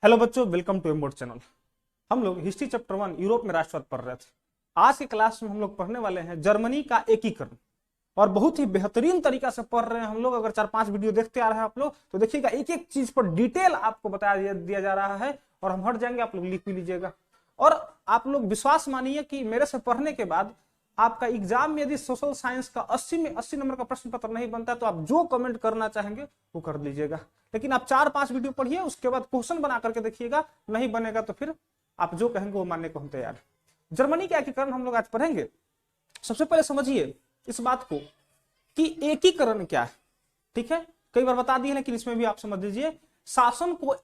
Hello बच्चों, welcome to एमबोर्ड channel. हम लोग हिस्ट्री चैप्टर 1 यूरोप में राष्ट्रवाद पढ़ रहे थे। आज की क्लास में हम लोग पढ़ने वाले हैं जर्मनी का एकीकरण, और बहुत ही बेहतरीन तरीका से पढ़ रहे हैं हम लोग। अगर 4-5 वीडियो देखते आ रहे हैं आप लोग तो देखिएगा, एक एक चीज पर डिटेल आपको बता दिया जा रहा है और हम हट जाएंगे, आप लोग लिख भी लीजिएगा। और आप लोग विश्वास मानिए कि मेरे से पढ़ने के बाद आपका एग्जाम में यदि सोशल साइंस का 80 में 80 नंबर का प्रश्न पत्र नहीं बनता तो आप जो कमेंट करना चाहेंगे वो कर लीजिएगा, लेकिन आप 4-5 वीडियो पढ़िए, उसके बाद क्वेश्चन बना करके देखिएगा। नहीं बनेगा तो फिर आप जो कहेंगे वो मानने को हम तैयार हैं। जर्मनी का एकीकरण हम लोग आज पढ़ेंगे। सबसे पहले समझिए इस बात को कि एकीकरण क्या है। ठीक है, कई बार बता दिए, लेकिन इसमें भी आप समझ लीजिए, शासन को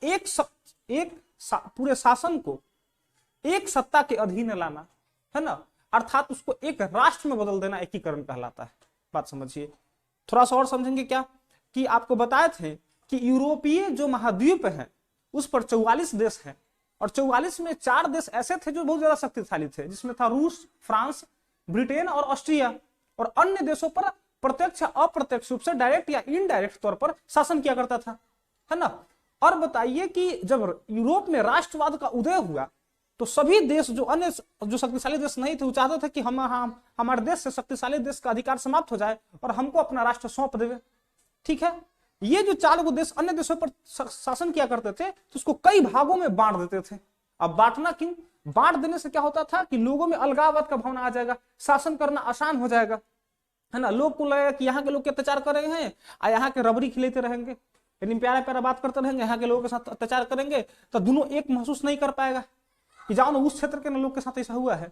पूरे शासन को एक सत्ता के अधीन लाना है ना, अर्थात उसको एक राष्ट्र में बदल देना एकीकरण कहलाता है। बात समझिए, थोड़ा सा और समझेंगे क्या कि आपको बताए थे कि यूरोपीय जो महाद्वीप है उस पर 44 देश हैं, और 44 में 4 देश ऐसे थे जो बहुत ज्यादा शक्तिशाली थे, जिसमें था रूस, फ्रांस, ब्रिटेन और ऑस्ट्रिया। और अन्य देशों पर प्रत्यक्ष या अप्रत्यक्ष रूप से, डायरेक्ट या इनडायरेक्ट तौर पर शासन किया करता था, है ना। और बताइए कि जब यूरोप में राष्ट्रवाद का उदय हुआ तो सभी देश जो शक्तिशाली देश नहीं थे वो चाहते थे कि हमारे देश से शक्तिशाली देश का अधिकार समाप्त हो जाए और हमको अपना राष्ट्र सौंप देवे। ठीक है, ये जो 4 देश अन्य देशों पर शासन किया करते थे तो उसको कई भागों में बांट देते थे। अब बांटना क्यों? बांट देने से क्या होता था कि लोगों में अलगाववाद का भावना आ जाएगा, शासन करना आसान हो जाएगा, है ना। लोग को लगेगा कि यहाँ के लोग अत्याचार कर रहे हैं और यहाँ के रबड़ी खिलाते रहेंगे, यानी प्यारा प्यारा बात करते रहेंगे, यहाँ के लोगों के साथ अत्याचार करेंगे तो दोनों एक महसूस नहीं कर पाएगा कि जाओ ना उस क्षेत्र के लोग के साथ ऐसा हुआ है,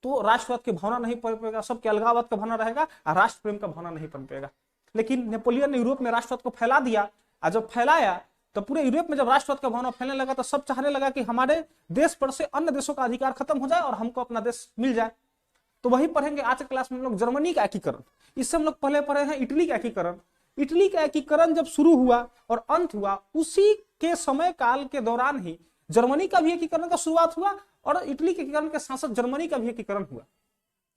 तो राष्ट्रवाद की भावना नहीं पनपेगा, सबके अलगाववाद का भावना रहेगा और राष्ट्र प्रेम का भावना नहीं पनपेगा। लेकिन नेपोलियन ने यूरोप में राष्ट्रवाद को फैला दिया, और जब फैलाया तो पूरे यूरोप में जब राष्ट्रवाद का भावना फैलने लगा तो सब चाहने लगा कि हमारे देश पर से अन्य देशों का अधिकार खत्म हो जाए और हमको अपना देश मिल जाए। तो वही पढ़ेंगे आज के क्लास में हम लोग, जर्मनी का एकीकरण। इससे हम लोग पहले पढ़े हैं इटली का एकीकरण। इटली का एकीकरण जब शुरू हुआ और अंत हुआ, उसी के समय काल के दौरान ही जर्मनी का भी एकीकरण का शुरुआत हुआ, और इटली के एकीकरण के साथ साथ जर्मनी का भी एकीकरण हुआ।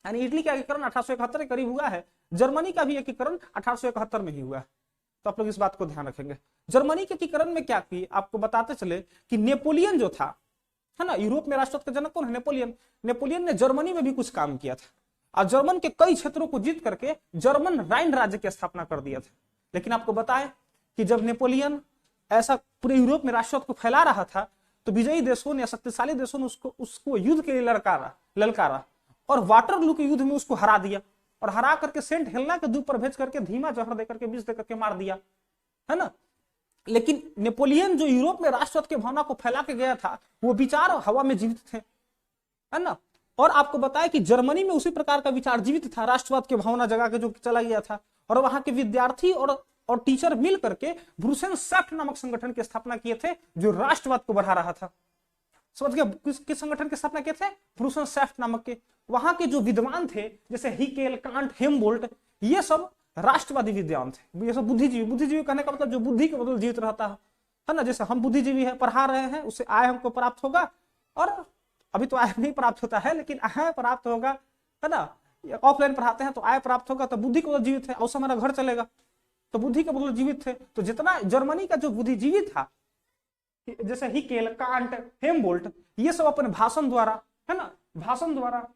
यानी इटली का एकीकरण 1871 के करीब हुआ है, जर्मनी का भी एकीकरण 1871 में ही हुआ है। तो आप लोग इस बात को ध्यान रखेंगे। जर्मनी के एकीकरण में क्या की आपको बताते चले कि नेपोलियन जो था, है ना, यूरोप में राष्ट्रवाद का जनक कौन है? नेपोलियन। नेपोलियन ने जर्मनी में भी कुछ काम किया था और जर्मन के कई क्षेत्रों को जीत करके जर्मन राइन राज्य की स्थापना कर दिया था। लेकिन आपको बताएं कि जब नेपोलियन ऐसा पूरे यूरोप में राष्ट्रवाद को फैला रहा था तो विजयी देशों ने, शक्तिशाली देशों ने उसको युद्ध के लिए ललकारा और वाटरलू के युद्ध में उसको हरा दिया, और हरा करके सेंट हेलेना के द्वीप पर भेज करके धीमा जहर देकर के, विष देकर के मार दिया, है ना। लेकिन नेपोलियन जो यूरोप में राष्ट्रवाद की भावना को फैला के गया था, वो विचार हवा में जीवित थे, है ना। और आपको बताया कि जर्मनी में उसी प्रकार का विचार जीवित था, राष्ट्रवाद की भावना जगा के जो चला गया था, और वहां के विद्यार्थी और टीचर मिल करके ब्रुसेनशाफ्ट नामक संगठन की स्थापना किए थे जो राष्ट्रवाद को बढ़ा रहा था। समझ गया? किस संगठन की स्थापना किए थे? ब्रुसेनशाफ्ट नामक के। वहां के जो विद्वान थे जैसे हिकेल, कांट, हेमबोल्ट, ये सब राष्ट्रवादी विद्वान थे। ये सब बुद्धिजीवी कहने का मतलब जो बुद्धि के बदल जीवित रहता है ना। जैसे हम बुद्धिजीवी है, पढ़ा रहे हैं, उससे आय हमको प्राप्त होगा, और अभी तो आय नहीं प्राप्त होता है लेकिन आय प्राप्त होगा, है ना। ऑफलाइन पढ़ाते हैं तो आय प्राप्त होगा, तो बुद्धि के बदल जीवित है, उससे हमारा घर चलेगा, तो बुद्धि के बदल जीवित थे। तो जितना जर्मनी का जो बुद्धिजीवी था, जैसे हिकेल, कांट, हेमबोल्ट, ये सब अपने भाषण द्वारा, है ना, भाषण द्वारा,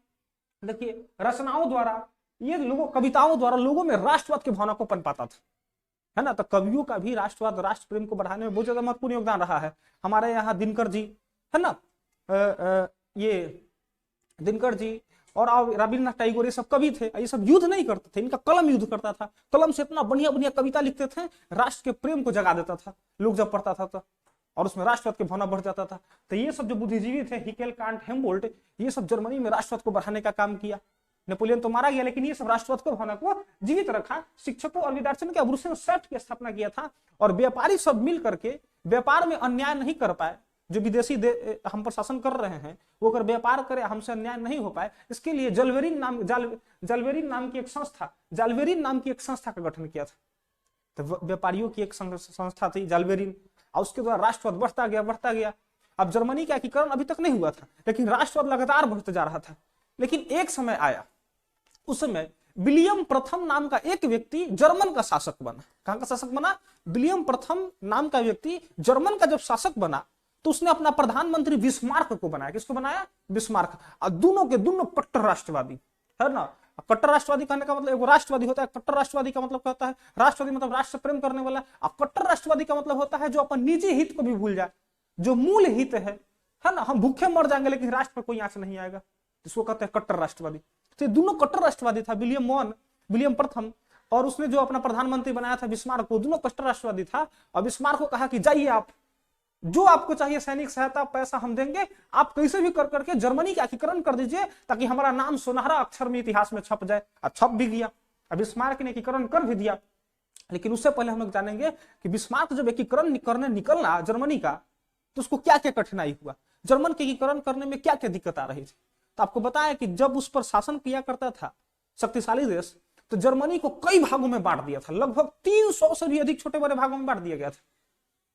देखिए रचनाओं द्वारा, ये लोगों, कविताओं द्वारा लोगों में राष्ट्रवाद की भावना को पनपाता था, है ना। तो कवियों का भी राष्ट्रवाद, राष्ट्र प्रेम को बढ़ाने में बहुत ज्यादा महत्वपूर्ण योगदान रहा है। हमारे यहाँ दिनकर जी, है ना, ये दिनकर जी और रविन्द्रनाथ टैगोर, ये सब कवि थे। ये सब युद्ध नहीं करते थे, इनका कलम युद्ध करता था। कलम से इतना बढ़िया बढ़िया कविता लिखते थे, राष्ट्र के प्रेम को जगा देता था लोग जब पढ़ता था तो, और उसमें राष्ट्रवाद की भावना बढ़ जाता था। तो ये सब जो बुद्धिजीवी थे, हिकेल, कांट, हेमबोल्ट, ये सब जर्मनी में राष्ट्रवाद को बढ़ाने का काम किया। नेपोलियन तो मारा गया, लेकिन ये सब राष्ट्रवाद को भावना को जीवित रखा। शिक्षकों और विद्यार्थियों ने ब्रुसेनशाफ्ट की स्थापना किया था, और व्यापारी सब मिल करके व्यापार में अन्याय नहीं कर पाए। जो विदेशी हम पर शासन कर रहे हैं वो अगर व्यापार करे, हमसे अन्याय नहीं हो पाए, इसके लिए जाल्बेरिन नाम की एक संस्था का गठन किया था। तो व्यापारियों की एक संस्था थी जाल्बेरिन, और उसके द्वारा राष्ट्रवाद बढ़ता गया। अब जर्मनी का एकीकरण अभी तक नहीं हुआ था, लेकिन राष्ट्रवाद लगातार बढ़ते जा रहा था। लेकिन एक समय आया, उस समय विलियम प्रथम नाम का एक व्यक्ति जर्मन का शासक बना। कहां का शासक बना? विलियम प्रथम नाम का व्यक्ति जर्मन का जब शासक बना तो उसने अपना प्रधानमंत्री बिस्मार्क को बनाया। किसको बनाया? बिस्मार्क। और दोनों के दोनों कट्टर राष्ट्रवादी है ना। कट्टर राष्ट्रवादी कहने का मतलब एगो राष्ट्रवादी होता है, कट्टर राष्ट्रवादी का मतलब क्या होता है? राष्ट्रवादी मतलब राष्ट्र से प्रेम करने वाला। और कट्टर राष्ट्रवादी का मतलब होता है जो अपन निजी हित को भी भूल जाए, जो मूल हित है ना। हम भूखे मर जाएंगे लेकिन राष्ट्र पर कोई आंच नहीं आएगा, इसको कहते हैं कट्टर राष्ट्रवादी। तो ये दोनों कट्टर राष्ट्रवादी था, विलियम प्रथम और उसने जो अपना प्रधानमंत्री बनाया था बिस्मार्क को, दोनों कट्टर राष्ट्रवादी था। और बिस्मार्क को कहा कि जाइए आप, जो आपको चाहिए सैनिक सहायता पैसा हम देंगे, आप कैसे भी कर करके जर्मनी का एकीकरण कर दीजिए ताकि हमारा नाम सुनहरा अक्षर में इतिहास में छप जाए। और छप भी गया। अब बिस्मार्क ने एकीकरण कर भी दिया। लेकिन उससे पहले हम लोग जानेंगे कि बिस्मार्क जब एकीकरण करने निकलना जर्मनी का, तो उसको क्या क्या कठिनाई हुआ, जर्मन के एकीकरण करने में क्या क्या दिक्कत आ रही थी। तो आपको बताया कि जब उस पर शासन किया करता था शक्तिशाली देश, तो जर्मनी को कई भागों में बांट दिया था। लगभग 300 से भी अधिक छोटे बड़े भागों में बांट दिया गया था।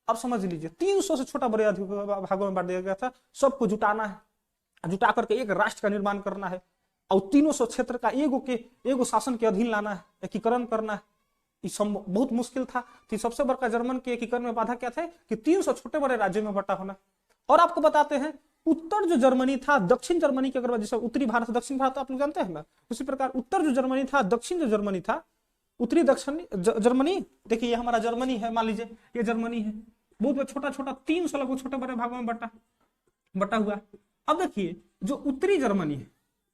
अब समझ लीजिए 300 से छोटा बड़े भागों में बांट दिया गया था। सबको जुटाना है, जुटा करके एक राष्ट्र का निर्माण करना है और 300 क्षेत्र का एगो शासन के अधीन लाना है, एकीकरण करना है। बहुत मुश्किल था। तो सबसे बड़ा जर्मन के एकीकरण में बाधा क्या थे कि 300 छोटे बड़े राज्यों में बटा होना। और आपको बताते हैं उत्तर जो जर्मनी था, दक्षिण जर्मनी के अगर जैसे उत्तरी भारत दक्षिण भारत आप लोग जानते हैं ना, उसी प्रकार उत्तर जो जर्मनी था, दक्षिण जो जर्मनी था, उत्तरी दक्षिणी जर्मनी। देखिए ये हमारा जर्मनी है, मान लीजिए ये जर्मनी है, बहुत छोटा छोटा 300 लगभग छोटे बड़े भागों में बटा हुआ। अब देखिए जो उत्तरी जर्मनी है,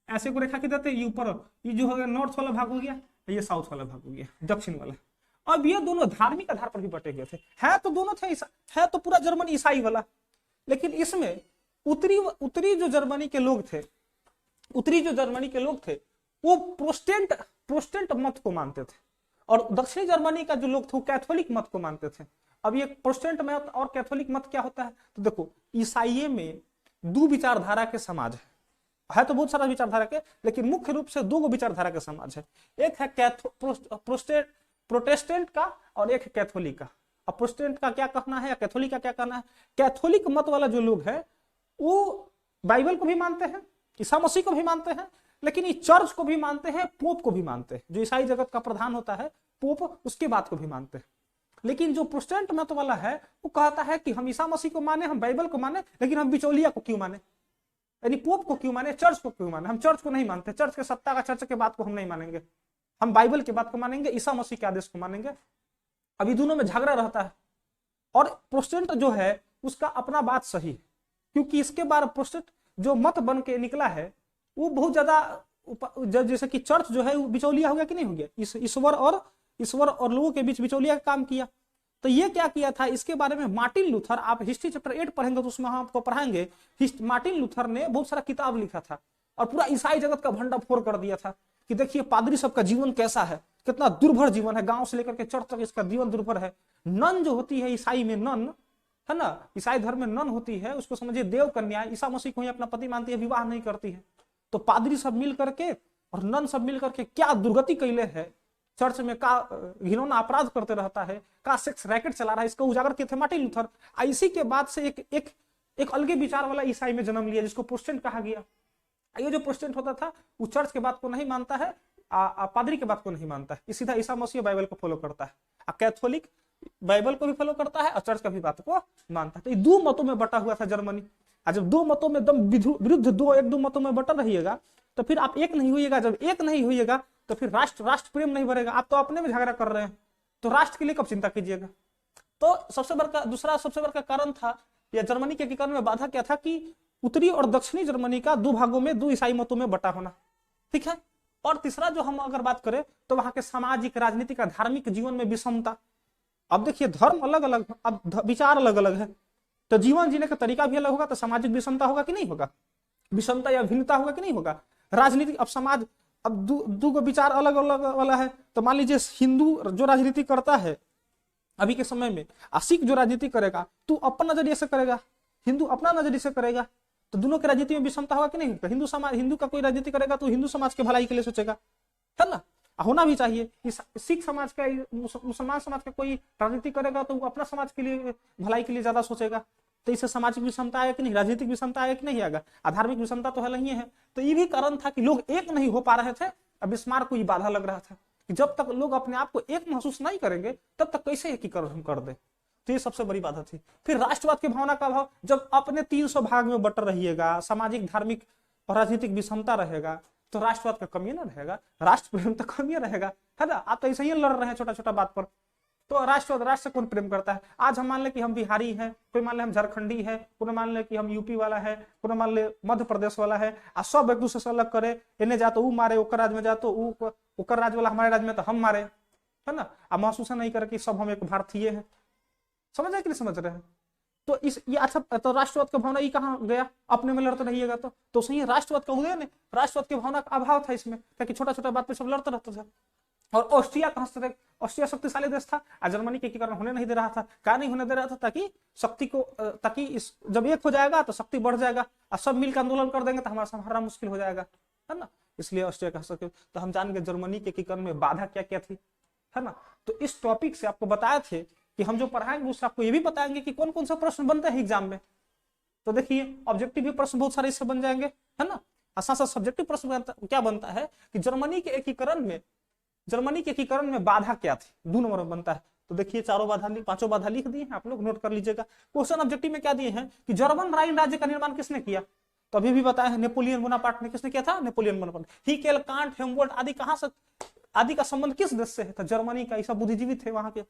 ऐसे को रेखा के देते ये ऊपर, ये जो हो गया नॉर्थ वाला भाग हो गया, ये साउथ वाला भाग हो गया, दक्षिण वाला। अब ये दोनों धार्मिक आधार पर भी बटे हुए थे, है तो दोनों थे, है तो पूरा जर्मनी ईसाई वाला। लेकिन इसमें उत्तरी जो जर्मनी के लोग थे, वो प्रोटेस्टेंट मत को मानते थे, और दक्षिणी जर्मनी का जो लोग थे वो कैथोलिक मत को मानते थे। अब ये प्रोटेस्टेंट मत और कैथोलिक मत क्या होता है? तो देखो ईसाई में दो विचारधारा के समाज है तो बहुत सारा विचारधारा के, लेकिन मुख्य रूप से दो विचारधारा के समाज है। एक है प्रोटेस्टेंट का और एक है कैथोलिक का। अब प्रोटेस्टेंट का क्या कहना है या कैथोलिक का क्या कहना है? कैथोलिक मत वाला जो लोग है वो बाइबल को भी मानते हैं, ईसा मसीह को भी मानते हैं, लेकिन ये चर्च को भी मानते हैं, पोप को भी मानते हैं। जो ईसाई जगत का प्रधान होता है पोप, उसकी बात को भी मानते हैं। लेकिन जो प्रोटेस्टेंट मत वाला है वो कहता है कि हम ईसा मसीह को माने, हम बाइबल को माने, लेकिन हम बिचौलिया को क्यों माने, यानी पोप को क्यों माने, चर्च को क्यों माने? हम चर्च को नहीं मानते, चर्च के सत्ता का, चर्च के बात को हम नहीं मानेंगे, हम बाइबल की बात को मानेंगे, ईसा मसीह के आदेश को मानेंगे। अभी दोनों में झगड़ा रहता है। और प्रोटेस्टेंट जो है उसका अपना बात सही है, क्योंकि इसके बाद प्रोटेस्टेंट जो मत बन के निकला है वो बहुत ज्यादा, जैसे कि चर्च जो है बिचौलिया हो गया कि नहीं हो गया, ईश्वर और लोगों के बीच बिचौलिया का काम किया। तो ये क्या किया था, इसके बारे में मार्टिन लूथर, आप हिस्ट्री चैप्टर 8 पढ़ेंगे तो उसमें हम आपको पढ़ाएंगे। मार्टिन लूथर ने बहुत सारा किताब लिखा था और पूरा ईसाई जगत का भंडाफोड़ कर दिया था कि देखिए पादरी सबका जीवन कैसा है, कितना दुर्भर जीवन है, गांव से लेकर के चर्च तक इसका जीवन दुर्भर है। नन जो होती है ईसाई में, नन है ना, ईसाई धर्म में नन होती है, उसको समझिए देव कन्या, ईसा मसीह को ही अपना पति मानती है, विवाह नहीं करती है। तो पादरी सब मिल करके और नन सब मिल करके क्या दुर्गति कैले है, चर्च में का घिनौना अपराध करते रहता है, का सेक्स रैकेट चला रहा है, इसको उजागर किए थे मार्टिन लूथर। इसी के बाद से एक अलगे विचार वाला ईसाई में जन्म लिया जिसको प्रोटेस्टेंट कहा गया। ये जो प्रोटेस्टेंट होता था वो चर्च के बात को नहीं मानता है, पादरी के बात को नहीं मानता है, सीधा ईसा मसीह बाइबल को फॉलो करता है। कैथोलिक बाइबल को भी फॉलो करता है और चर्च का भी बात को मानता है। तो ये दो मतों में बटा हुआ था जर्मनी। जब दो मतों में एकदम विरुद्ध दो मतों में बटा रहिएगा तो फिर आप एक नहीं होइएगा। जब एक नहीं होइएगा तो फिर राष्ट्र प्रेम नहीं बढ़ेगा। आप तो अपने में झगड़ा कर रहे हैं तो राष्ट्र के लिए कब चिंता कीजिएगा। तो सबसे बड़ा कारण था या जर्मनी के एकीकरण में बाधा क्या था कि उत्तरी और दक्षिणी जर्मनी का दो भागों में दो ईसाई मतों में बटा होना, ठीक है। और तीसरा जो हम अगर बात करें तो वहां के सामाजिक, राजनीतिक, धार्मिक जीवन में विषमता। अब देखिए धर्म अलग अलग, अब विचार अलग अलग है तो जीवन जीने का तरीका भी अलग होगा, तो सामाजिक विषमता होगा कि नहीं होगा, विषमता या भिन्नता होगा कि नहीं होगा। राजनीतिक, अब समाज, अब दो विचार अलग अलग वाला है। तो मान लीजिए हिंदू जो राजनीति करता है अभी के समय में, सिख जो राजनीति करेगा तो अपना नजरिए से करेगा, हिंदू अपना नजरिए से करेगा, तो दोनों की राजनीति में विषमता होगा कि नहीं होगा। हिंदू का कोई राजनीति करेगा तो हिंदू समाज के भलाई के लिए सोचेगा, है ना, होना भी चाहिए। सिख समाज का, मुसलमान समाज का कोई राजनीति करेगा तो वो अपना समाज के लिए भलाई के लिए ज्यादा सोचेगा। तो इससे सामाजिक विषमता आएगा कि नहीं, राजनीतिक विषमता आएगा कि नहीं आएगा, धार्मिक विषमता तो है नहीं है। तो ये भी कारण था कि लोग एक नहीं हो पा रहे थे। अब बिस्मार्क को ये बाधा लग रहा था कि जब तक लोग अपने आप को एक महसूस नहीं करेंगे तब तक कैसे एकीकरण हम कर दे। तो ये सबसे बड़ी बाधा थी। फिर राष्ट्रवाद की भावना का अभाव, जब अपने 300 भाग में बट रहिएगा, सामाजिक धार्मिक और राजनीतिक विषमता रहेगा, तो राष्ट्रवाद का कमी ना रहेगा, राष्ट्र प्रेम तो कमी रहेगा, है ना। आप तो ऐसे ही लड़ रहे हैं छोटा छोटा बात पर। तो राष्ट्रवाद, राष्ट्र से कौन प्रेम करता है? आज हम मान ले कि हम बिहारी हैं, कोई मान ले हम झारखंडी है, कोई मान ले कि हम यूपी वाला है, कोई मान ले मध्य प्रदेश वाला है, आ सब एक दूसरे से अलग करे, इन्हें जा तो मारे, ओकर राज्य में जा तो ओकर राज्य वाला हमारे राज्य में तो हम मारे, है ना। अब महसूस नहीं करे कि सब हम एक भारतीय हैं। समझ रहे कि नहीं समझ रहे हैं? तो इस ये अच्छा, तो राष्ट्रवाद का भावना ये कहाँ गया? अपने में लड़ते रहिएगा तो सही है, राष्ट्रवाद का उदय नहीं, राष्ट्रवाद की भावना का अभाव था इसमें, ताकि छोटा छोटा बात पे सब लड़ते रहते थे। और ऑस्ट्रिया कहां से थे? ऑस्ट्रिया शक्तिशाली देश था, जर्मनी के एकीकरण होने नहीं दे रहा था। क्या नहीं होने दे रहा था? ताकि शक्ति को, ताकि इस जब एक हो जाएगा तो शक्ति बढ़ जाएगा, और सब मिलकर आंदोलन कर देंगे तो हमारा संहारना मुश्किल हो जाएगा, है ना। इसलिए ऑस्ट्रिया कह सकते। तो हम जान गए जर्मनी के एकीकरण में बाधा क्या क्या थी, है ना। तो इस टॉपिक से आपको बताए थे कि हम जो पढ़ाएंगे उससे आपको ये भी बताएंगे कि कौन कौन से प्रश्न बनते हैं एग्जाम में। तो देखिए ऑब्जेक्टिव भी प्रश्न बहुत सारे इससे बन जाएंगे, है ना। साथ साथ सब्जेक्टिव प्रश्न क्या बनता है कि जर्मनी के एकीकरण में बाधा क्या थी, 2 नंबर में बनता है। तो देखिए 4 बाधा, 5 बाधा लिख दिए हैं, आप लोग नोट कर लीजिएगा। क्वेश्चन ऑब्जेक्टिव में क्या दिए हैं कि जर्मन राइन राज्य का निर्माण किसने किया? तो अभी भी बताया है, नेपोलियन बोनापार्ट ने। किसने किया था? Napoleon Bonaparte. हिकेल, कांट, हेम्बोल्ट आदि कहां से, आदि का संबंध किस देश से है? तो जर्मनी का। ये सब बुद्धिजीवी थे वहां के, है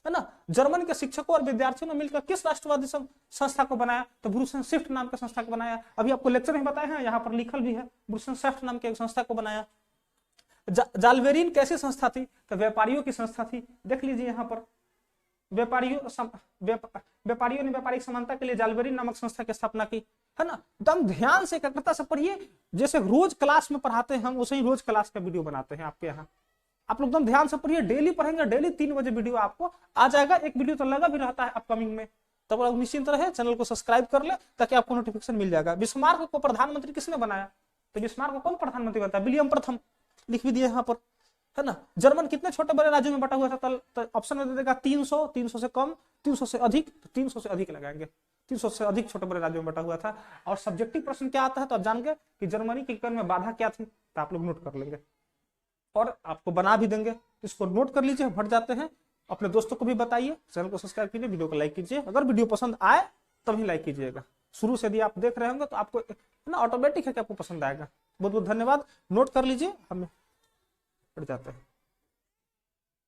ना। जर्मन के शिक्षकों और विद्यार्थियों ने मिलकर किस राष्ट्रवादी संस्था को बनाया? तो ब्रूसेनशिफ्ट नाम के संस्था को बनाया। अभी आपको लेक्चर में बताया है, यहाँ पर लिखल भी है, ब्रूसेनशिफ्ट नाम के एक संस्था को बनाया। जालबेरिन कैसी संस्था थी? तो व्यापारियों की संस्था थी। देख लीजिए यहाँ पर, व्यापारियों ने व्यापारिक समानता के लिए जालबेरिन नामक संस्था की स्थापना की, है ना। एकदम ध्यान से, एकाग्रता से पढ़िए। जैसे रोज क्लास में पढ़ाते हैं हम, वैसे ही रोज क्लास का वीडियो बनाते हैं आपके यहाँ। आप लोग एकदम ध्यान से पढ़िए, डेली पढ़ेंगे, डेली 3 बजे वीडियो आपको आ जाएगा। एक वीडियो तो लगा भी रहता है अपकमिंग में। तब आप निश्चिंत रहे, चैनल को सब्सक्राइब कर ले ताकि आपको नोटिफिकेशन मिल जाएगा। बिस्मार्क को प्रधानमंत्री किसने बनाया? तो बिस्मार्क को कौन प्रधानमंत्री बनता है? विलियम प्रथम। लिख भी दिया यहाँ पर, है ना। जर्मन कितने छोटे बड़े राज्यों में बटा हुआ था? तो ऑप्शन में दे देगा 300, 300 से कम, 300 से अधिक। तो 300 से अधिक लगाएंगे, 300 से अधिक छोटे बड़े राज्यों में बटा हुआ था। और सब्जेक्टिव प्रश्न क्या आता है? तो आप जान गए कि जर्मनी के एकीकरण में बाधा क्या थी, तो आप लोग नोट कर लेंगे और आपको बना भी देंगे। इसको नोट कर लीजिए, हट जाते हैं। अपने दोस्तों को भी बताइए, चैनल को सब्सक्राइब कीजिए, वीडियो को लाइक कीजिए। अगर वीडियो पसंद आए तभी लाइक कीजिएगा। शुरू से यदि आप देख रहे होंगे तो आपको ना ऑटोमेटिक है कि आपको पसंद आएगा। बहुत बहुत धन्यवाद। नोट कर लीजिए, हम हट जाते हैं।